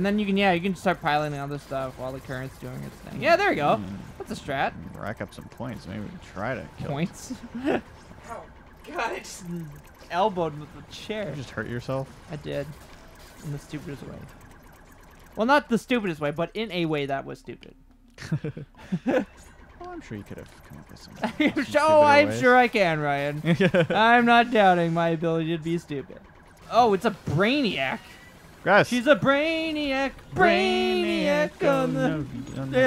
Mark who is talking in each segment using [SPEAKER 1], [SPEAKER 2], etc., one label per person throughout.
[SPEAKER 1] And then you can start piling other stuff while the current's doing its thing. Yeah, there you go. That's a strat.
[SPEAKER 2] Rack up some points. Maybe we can try to kill
[SPEAKER 1] Points? Oh, God, I just elbowed with the chair.
[SPEAKER 2] You just hurt yourself?
[SPEAKER 1] I did. In the stupidest way. Well, not the stupidest way, but in a way that was stupid.
[SPEAKER 2] Well, I'm sure you could have come up with something.
[SPEAKER 1] I'm sure I can, Ryan. I'm not doubting my ability to be stupid. Oh, it's a brainiac.
[SPEAKER 2] Guys.
[SPEAKER 1] She's a brainiac. Brainiac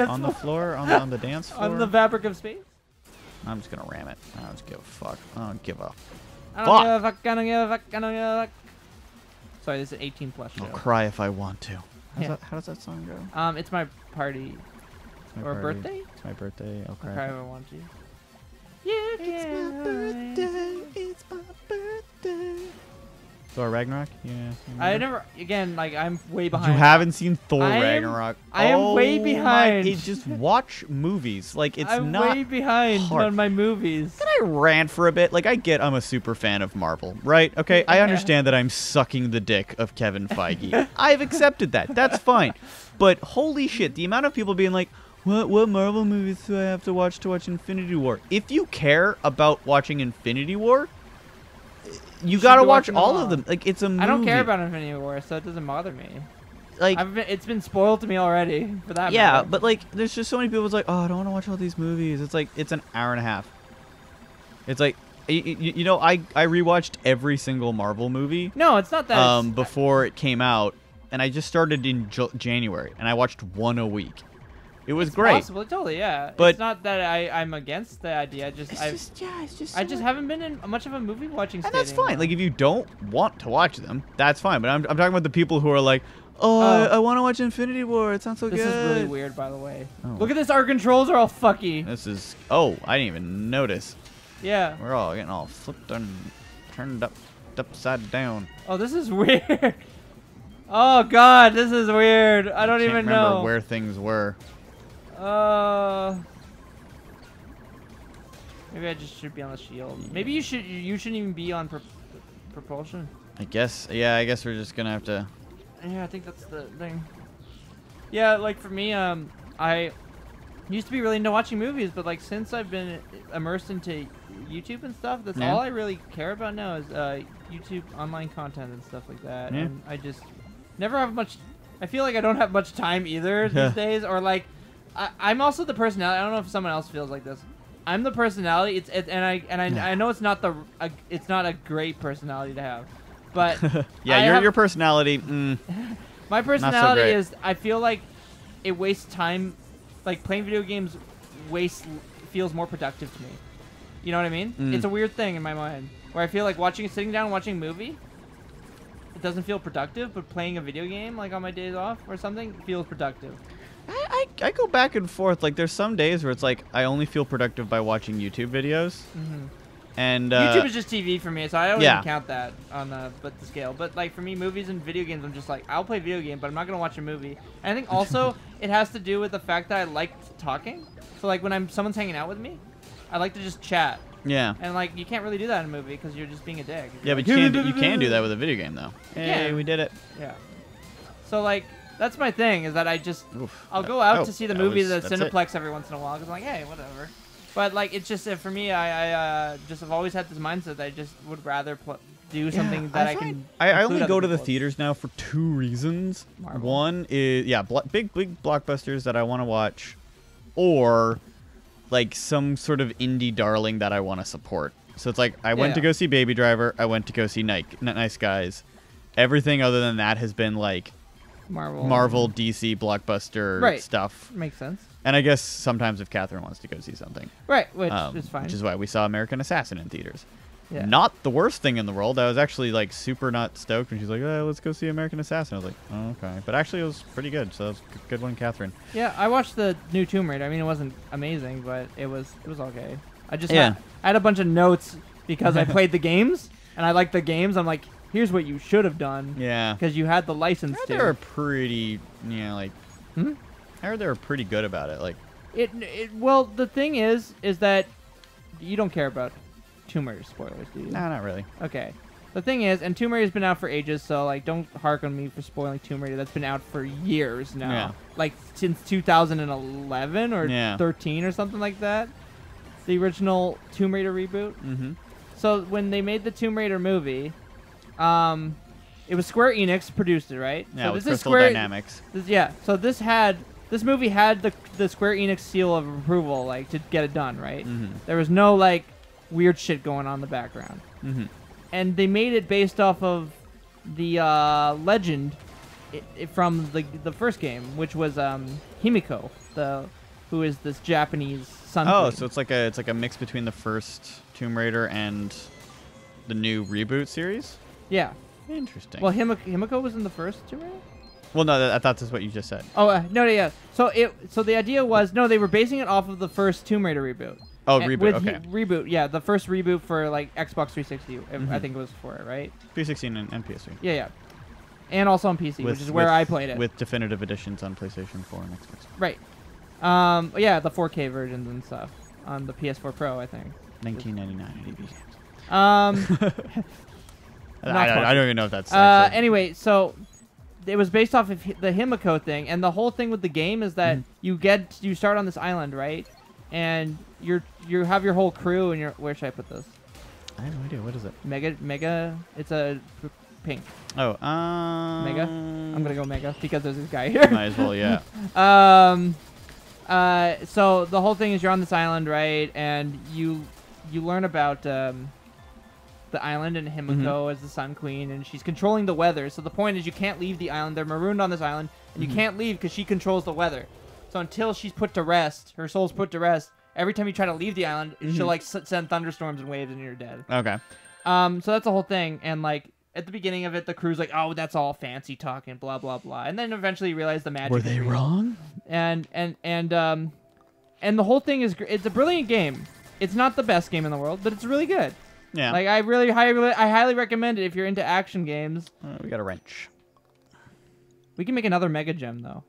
[SPEAKER 2] on the floor, on the dance floor.
[SPEAKER 1] On the fabric of space.
[SPEAKER 2] I'm just gonna ram it. I don't give a fuck. I don't give a
[SPEAKER 1] I don't give a fuck. I don't give a fuck. I don't give a fuck. Sorry, this is an 18+ show.
[SPEAKER 2] I'll cry if I want to.
[SPEAKER 1] Yeah.
[SPEAKER 2] How does that song go?
[SPEAKER 1] It's my party. Or birthday?
[SPEAKER 2] It's my birthday. I'll cry.
[SPEAKER 1] I'll cry if I want to. You
[SPEAKER 2] It's my birthday. It's my birthday. Thor Ragnarok? Yeah.
[SPEAKER 1] I never. Again, like I'm way behind.
[SPEAKER 2] You haven't seen Thor Ragnarok?
[SPEAKER 1] I am way behind.
[SPEAKER 2] Just watch movies. Like it's
[SPEAKER 1] I'm
[SPEAKER 2] not.
[SPEAKER 1] way behind
[SPEAKER 2] hard.
[SPEAKER 1] on my movies.
[SPEAKER 2] Can I rant for a bit? Like I get, I'm a super fan of Marvel, right? Okay, I understand that I'm sucking the dick of Kevin Feige. I've accepted that. That's fine. But holy shit, the amount of people being like, What Marvel movies do I have to watch Infinity War? If you care about watching Infinity War, you gotta watch all of them. Like it's a movie.
[SPEAKER 1] I don't care about Infinity War, so it doesn't bother me.
[SPEAKER 2] Like
[SPEAKER 1] it's been spoiled to me already for that.
[SPEAKER 2] Yeah,
[SPEAKER 1] matter.
[SPEAKER 2] but like there's just so many people that's like, oh, I don't want to watch all these movies. It's like it's an hour and a half. It's like you know, I rewatched every single Marvel movie.
[SPEAKER 1] No, it's not that.
[SPEAKER 2] Before it came out, and I just started in January, and I watched one a week. It was great.
[SPEAKER 1] Possible, totally, yeah.
[SPEAKER 2] But
[SPEAKER 1] it's not that I'm against the idea. I just haven't been in much of a movie watching.
[SPEAKER 2] And that's fine. Like if you don't want to watch them, that's fine. But I'm talking about the people who are like, oh, I want to watch Infinity War. It sounds so good.
[SPEAKER 1] This is really weird, by the way. Oh. Look at this. Our controls are all fucky.
[SPEAKER 2] This is. Oh, I didn't even notice.
[SPEAKER 1] Yeah.
[SPEAKER 2] We're all getting all flipped and turned upside down.
[SPEAKER 1] Oh, this is weird. Oh God, this is weird. I don't even know.
[SPEAKER 2] Remember where things were.
[SPEAKER 1] Maybe I just should be on the shield. Maybe you shouldn't even be on propulsion.
[SPEAKER 2] I guess. Yeah, I guess we're just gonna have to.
[SPEAKER 1] Yeah, I think that's the thing. Yeah, like for me, I used to be really into watching movies, but like since I've been immersed into YouTube and stuff, that's all I really care about now is YouTube online content and stuff like that.
[SPEAKER 2] Yeah.
[SPEAKER 1] And I just never have much. I feel like I don't have much time either these days, or like. I'm also the personality. I don't know if someone else feels like this. I'm the personality. I know it's not a great personality to have, but
[SPEAKER 2] yeah, your personality.
[SPEAKER 1] My personality is. I feel like it wastes time. Like playing video games, feels more productive to me. You know what I mean? It's a weird thing in my mind where I feel like sitting down and watching a movie. It doesn't feel productive, but playing a video game like on my days off or something feels productive.
[SPEAKER 2] I go back and forth. Like there's some days where it's like I only feel productive by watching YouTube videos. And
[SPEAKER 1] YouTube is just TV for me, so I don't even count that on the scale. But like for me, movies and video games, I'm just like I'll play video game, but I'm not gonna watch a movie. And I think also it has to do with the fact that I like talking. So like when someone's hanging out with me, I like to just chat.
[SPEAKER 2] Yeah.
[SPEAKER 1] And like you can't really do that in a movie because you're just being a dick.
[SPEAKER 2] Yeah, but you can do that with a video game though. Hey, we did it.
[SPEAKER 1] Yeah. So like. That's my thing, is that I'll go out to see the movies at Cineplex every once in a while, because I'm like, hey, whatever. But, like, it's just, for me, I just have always had this mindset that I just would rather do something that I can...
[SPEAKER 2] I only go to the theaters now for 2 reasons. Marvel. One is, big blockbusters that I want to watch, or, like, some sort of indie darling that I want to support. So it's like, I went to go see Baby Driver, I went to go see Nice Guys. Everything other than that has been, like... Marvel, DC, blockbuster stuff.
[SPEAKER 1] Makes sense.
[SPEAKER 2] And I guess sometimes if Catherine wants to go see something.
[SPEAKER 1] Right, which is fine.
[SPEAKER 2] Which is why we saw American Assassin in theaters.
[SPEAKER 1] Yeah.
[SPEAKER 2] Not the worst thing in the world. I was actually like super not stoked when she's like, oh, let's go see American Assassin. I was like, oh, okay. But actually it was pretty good. So it was a good one, Catherine.
[SPEAKER 1] Yeah, I watched the new Tomb Raider. I mean, it wasn't amazing, but it was okay. I had a bunch of notes because I played the games and I liked the games. I'm like, here's what you should have done. Yeah. Because you had the license to.
[SPEAKER 2] They were pretty, I heard they were pretty good about it. Like,
[SPEAKER 1] well, the thing is that you don't care about Tomb Raider spoilers, do you?
[SPEAKER 2] No, not really.
[SPEAKER 1] Okay. The thing is, and Tomb Raider's been out for ages, so like, don't hark on me for spoiling Tomb Raider. That's been out for years now.
[SPEAKER 2] Yeah.
[SPEAKER 1] Like since 2011 or 13 or something like that. The original Tomb Raider reboot.
[SPEAKER 2] Mm-hmm. So
[SPEAKER 1] when they made the Tomb Raider movie, it was Square Enix produced it, right?
[SPEAKER 2] Yeah,
[SPEAKER 1] so
[SPEAKER 2] with
[SPEAKER 1] this
[SPEAKER 2] Crystal
[SPEAKER 1] is Square
[SPEAKER 2] Dynamics.
[SPEAKER 1] So this movie had the Square Enix seal of approval, like to get it done, right?
[SPEAKER 2] Mm-hmm.
[SPEAKER 1] There was no like weird shit going on in the background.
[SPEAKER 2] Mm-hmm.
[SPEAKER 1] And they made it based off of the legend from the first game, which was Himiko, who is this Japanese sun queen.
[SPEAKER 2] So it's like a mix between the first Tomb Raider and the new reboot series.
[SPEAKER 1] Yeah.
[SPEAKER 2] Interesting.
[SPEAKER 1] Well, Himiko was in the first Tomb Raider.
[SPEAKER 2] Well, no, I thought that's what you just said.
[SPEAKER 1] Oh no, yeah. So the idea was they were basing it off of the first Tomb Raider reboot.
[SPEAKER 2] Oh, reboot. Okay.
[SPEAKER 1] Reboot, yeah, the first reboot for like Xbox 360. I think it was for it, right?
[SPEAKER 2] 360 and PS3.
[SPEAKER 1] Yeah. And also on PC, which is where I played it.
[SPEAKER 2] With definitive editions on PlayStation 4 and Xbox.
[SPEAKER 1] Right. Yeah, the 4K versions and stuff on the PS4 Pro, I think.
[SPEAKER 2] 1999
[SPEAKER 1] I
[SPEAKER 2] don't even know if that's.
[SPEAKER 1] Anyway, so it was based off of the Himiko thing, and the whole thing with the game is that you start on this island, right? And you have your whole crew, and where should I put this?
[SPEAKER 2] I have no idea. What is it?
[SPEAKER 1] Mega. It's a pink.
[SPEAKER 2] Oh,
[SPEAKER 1] Mega. I'm gonna go Mega because there's this guy here.
[SPEAKER 2] Might as well, yeah.
[SPEAKER 1] So the whole thing is you're on this island, right? And you learn about the island and Himiko as the Sun Queen, and she's controlling the weather. So the point is you can't leave the island. They're marooned on this island, and you can't leave because she controls the weather. So until she's put to rest, her soul's put to rest, every time you try to leave the island, she'll like send thunderstorms and waves and you're dead.
[SPEAKER 2] Okay.
[SPEAKER 1] So that's the whole thing. And like at the beginning of it, the crew's like, oh, that's all fancy talk and blah, blah, blah. And then eventually you realize the magic.
[SPEAKER 2] Were they wrong?
[SPEAKER 1] And the whole thing is, it's a brilliant game. It's not the best game in the world, but it's really good.
[SPEAKER 2] Yeah.
[SPEAKER 1] Like I highly recommend it if you're into action games.
[SPEAKER 2] We got a wrench.
[SPEAKER 1] We can make another Mega Gem though.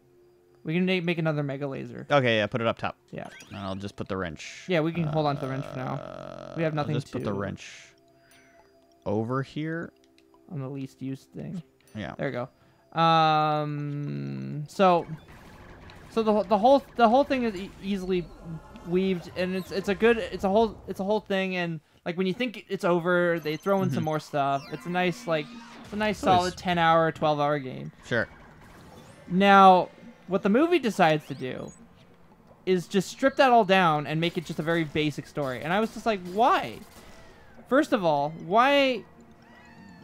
[SPEAKER 1] We can make another Mega Laser.
[SPEAKER 2] Okay, yeah, put it up top.
[SPEAKER 1] Yeah.
[SPEAKER 2] And I'll just put the wrench.
[SPEAKER 1] Yeah, we can hold on to the wrench for now. We have nothing
[SPEAKER 2] I'll just put the wrench over here.
[SPEAKER 1] On the least used thing.
[SPEAKER 2] Yeah.
[SPEAKER 1] There we go. So the whole thing is easily weaved, and it's a whole thing, and like when you think it's over, they throw in some more stuff. It's a nice solid 10-hour, 12-hour game.
[SPEAKER 2] Sure.
[SPEAKER 1] Now, what the movie decides to do is just strip that all down and make it just a very basic story. And I was just like, why? First of all, why?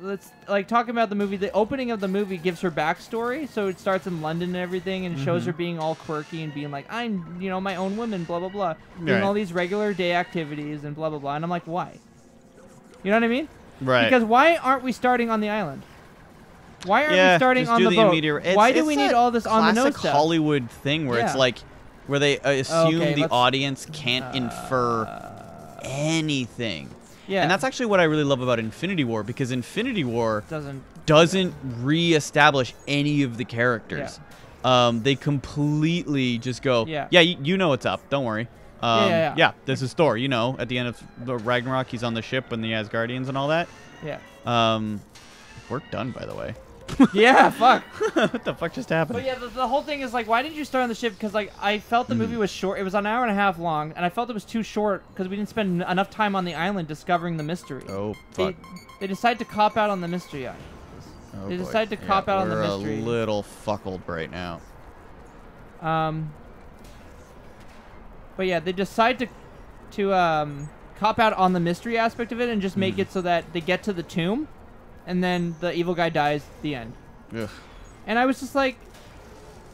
[SPEAKER 1] Let's like talk about the movie. The opening of the movie gives her backstory, so it starts in London and everything, and shows her being all quirky and being like, I'm, my own woman, blah blah blah, doing all these regular day activities and blah blah blah. And I'm like, why? You know what I mean?
[SPEAKER 2] Right.
[SPEAKER 1] Because why aren't we starting on the island? Why aren't we starting on the boat? Why do we need all this on the nose stuff?
[SPEAKER 2] Classic Hollywood thing where it's like, where they assume the audience can't infer anything.
[SPEAKER 1] Yeah.
[SPEAKER 2] And that's actually what I really love about Infinity War, because Infinity War
[SPEAKER 1] doesn't
[SPEAKER 2] re-establish any of the characters.
[SPEAKER 1] Yeah.
[SPEAKER 2] They completely just go,
[SPEAKER 1] yeah,
[SPEAKER 2] you know what's up. Don't worry. Yeah, this is Thor. At the end of the Ragnarok, he's on the ship and the Asgardians and all that.
[SPEAKER 1] Yeah.
[SPEAKER 2] Work done, by the way.
[SPEAKER 1] Yeah, fuck.
[SPEAKER 2] What the fuck just happened?
[SPEAKER 1] But yeah, the whole thing is like, why didn't you start on the ship? Because like I felt the movie was short. It was an hour and a half long, and I felt it was too short because we didn't spend enough time on the island discovering the mystery.
[SPEAKER 2] Oh fuck!
[SPEAKER 1] They decided to cop out on the mystery. They decided to cop out on the mystery.
[SPEAKER 2] We're a little fuckled right now.
[SPEAKER 1] But yeah, they decide to cop out on the mystery aspect of it and just make it so that they get to the tomb. And then the evil guy dies at the end.
[SPEAKER 2] Ugh.
[SPEAKER 1] And I was just like,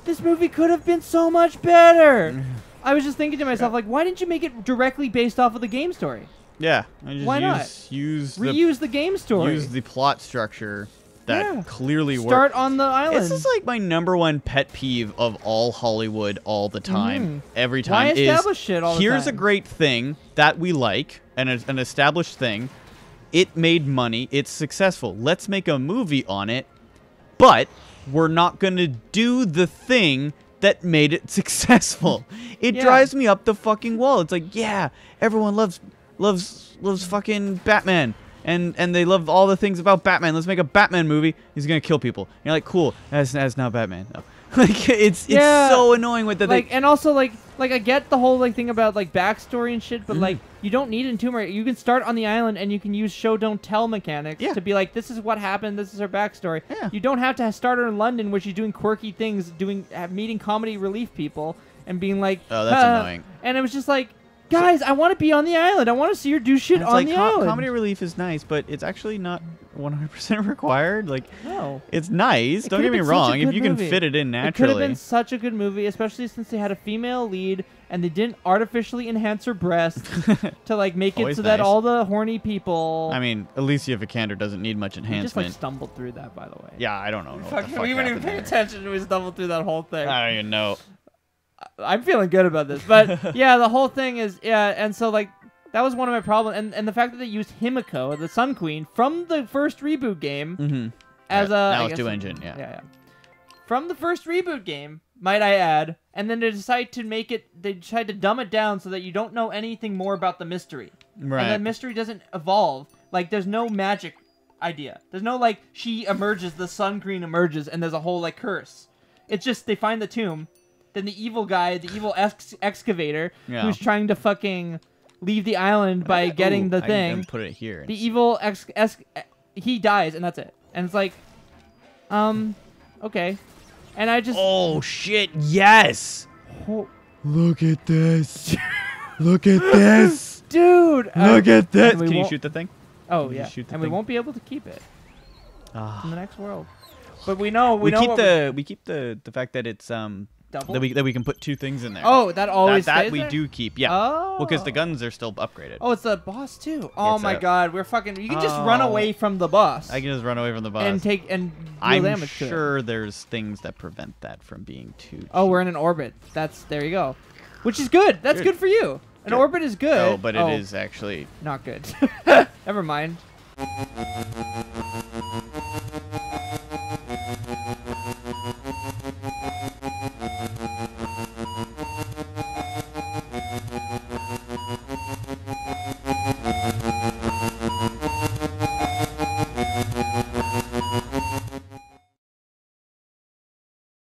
[SPEAKER 1] this movie could have been so much better. I was just thinking to myself, like, why didn't you make it directly based off of the game story?
[SPEAKER 2] Yeah.
[SPEAKER 1] Why not?
[SPEAKER 2] Reuse
[SPEAKER 1] the game story.
[SPEAKER 2] Use the plot structure that clearly works.
[SPEAKER 1] Start on the island.
[SPEAKER 2] This is like my #1 pet peeve of all Hollywood all the time. Every time
[SPEAKER 1] Why establish shit all the time?
[SPEAKER 2] Here's a great thing that we like, and an established thing. It made money. It's successful. Let's make a movie on it, but we're not going to do the thing that made it successful. It drives me up the fucking wall. It's like, yeah, everyone loves fucking Batman, and they love all the things about Batman. Let's make a Batman movie. He's gonna kill people. And you're like, cool. That's not Batman. No. Like it's so annoying with the
[SPEAKER 1] like, and also like I get the whole like thing about like backstory and shit, but like you don't need in Tomb Raider. You can start on the island and you can use show don't tell mechanics to be like, this is what happened, this is her backstory. You don't have to start her in London where she's doing quirky things, meeting comedy relief people and being like,
[SPEAKER 2] oh, that's annoying.
[SPEAKER 1] And it was just like, guys, I want to be on the island. I want to see her do shit on the island.
[SPEAKER 2] Comedy relief is nice, but it's actually not 100% required. Like,
[SPEAKER 1] no,
[SPEAKER 2] it's nice. Don't get me wrong. If you can fit it in naturally, it
[SPEAKER 1] could have been such a good movie, especially since they had a female lead and they didn't artificially enhance her breast to like make it so that all the horny people.
[SPEAKER 2] I mean, Alicia Vikander doesn't need much enhancement.
[SPEAKER 1] We just like stumbled through that, by the way.
[SPEAKER 2] Yeah, I don't know.
[SPEAKER 1] We weren't even paying attention. We stumbled through that whole thing.
[SPEAKER 2] I don't even know.
[SPEAKER 1] I'm feeling good about this, but yeah, the whole thing is and so like that was one of my problems, and the fact that they used Himiko, the Sun Queen, from the first reboot game as
[SPEAKER 2] that was 2-engine, yeah,
[SPEAKER 1] from the first reboot game, might I add, and then they decide to dumb it down so that you don't know anything more about the mystery,
[SPEAKER 2] right?
[SPEAKER 1] And the mystery doesn't evolve. Like there's no magic idea. There's no like she emerges, the Sun Queen emerges, and there's a whole like curse. It's just they find the tomb. Then the evil guy, the evil excavator, who's trying to fucking leave the island by getting the thing.
[SPEAKER 2] I can put it here.
[SPEAKER 1] The evil he dies, and that's it. And it's like, okay. And I just...
[SPEAKER 2] Oh, shit, yes!
[SPEAKER 1] Oh.
[SPEAKER 2] Look at this. Look at this.
[SPEAKER 1] Dude!
[SPEAKER 2] Look at this. Can you shoot the thing?
[SPEAKER 1] Oh, yeah. And we won't be able to keep it in the next world. But we know... We keep
[SPEAKER 2] the fact that it's...
[SPEAKER 1] Double?
[SPEAKER 2] That we can put 2 things in there.
[SPEAKER 1] Oh, that always stays
[SPEAKER 2] we
[SPEAKER 1] there?
[SPEAKER 2] do keep, yeah.
[SPEAKER 1] Oh.
[SPEAKER 2] Well, because the guns are still upgraded.
[SPEAKER 1] Oh, it's the boss too. Oh my god, we're fucking. You can just run away from the boss.
[SPEAKER 2] I can just run away from the boss
[SPEAKER 1] and deal damage
[SPEAKER 2] I'm
[SPEAKER 1] to it.
[SPEAKER 2] sure there's things that prevent that from being too.
[SPEAKER 1] Oh, we're in an orbit. There you go, which is good. That's good for you. An orbit is good.
[SPEAKER 2] Oh, but it is actually
[SPEAKER 1] not good. Never mind.